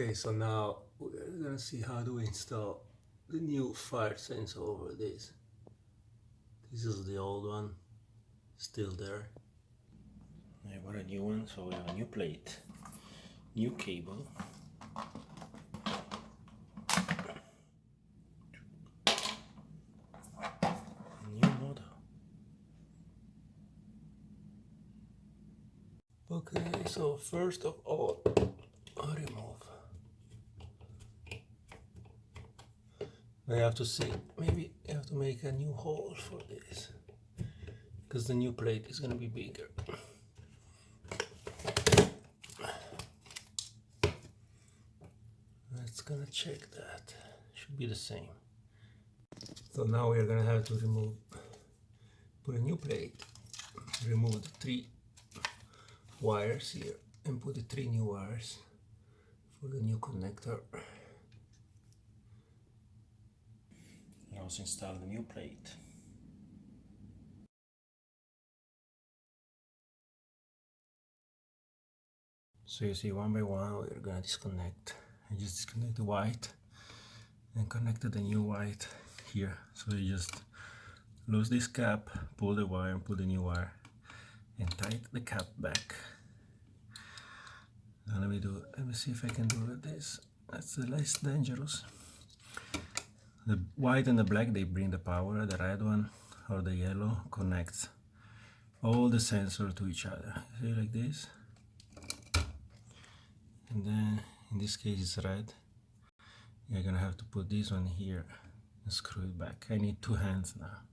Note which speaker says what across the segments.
Speaker 1: Okay, so now we're gonna see how to install the new fire sensor over this. This is the old one, still there.
Speaker 2: I bought a new one, so we have a new plate, new cable. New model.
Speaker 1: Okay, so first of all, I'll remove. I have to see, maybe I have to make a new hole for this, because the new plate is gonna be bigger. Let's gonna check that. Should be the same. So now we're gonna have to put a new plate, remove the 3 wires here and put the 3 new wires for the new connector.
Speaker 2: And also install the new plate.
Speaker 1: So you see, one by one we're gonna disconnect. I just disconnect the white and connected the new white here. So you just lose this cap, pull the wire and put the new wire and tighten the cap back. Now let me see if I can do it like this. That's the less dangerous. The white and the black, they bring the power. The red one or the yellow connects all the sensors to each other. See, like this. And then in this case it's red. You're gonna have to put this one here and screw it back. I need 2 hands now.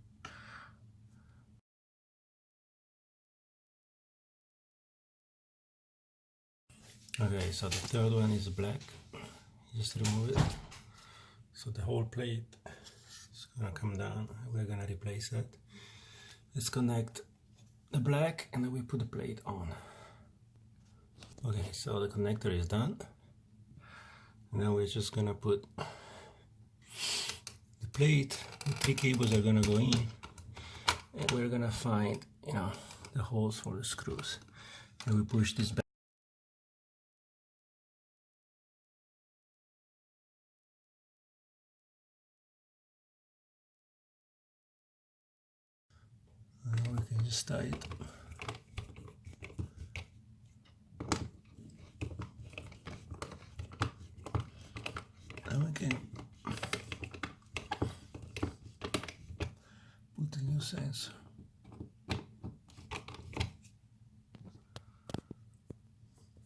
Speaker 1: Okay, so the third one is black. Just remove it. So the whole plate is gonna come down. We're gonna replace that. Let's connect the black and then we put the plate on. Okay, so the connector is done. Now we're just gonna put the plate. The 3 cables are gonna go in, and we're gonna find, the holes for the screws. And we push this back. Now we can just tie it. Now we can put the new sensor.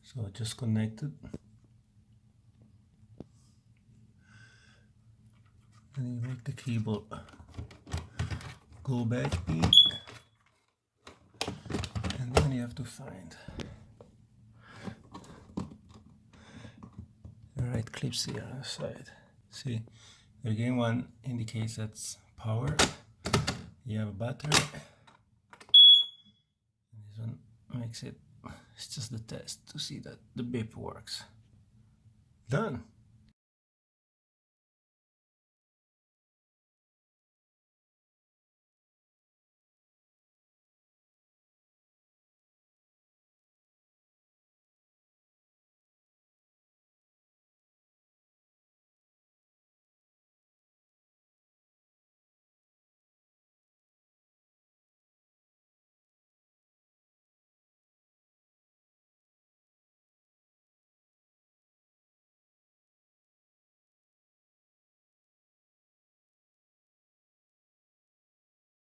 Speaker 1: So just connect it. And you make the cable go back in. And then you have to find the right clips here on the side. See, the green one indicates that's power. You have a battery. And this one makes it, it's just the test to see that the beep works. Done.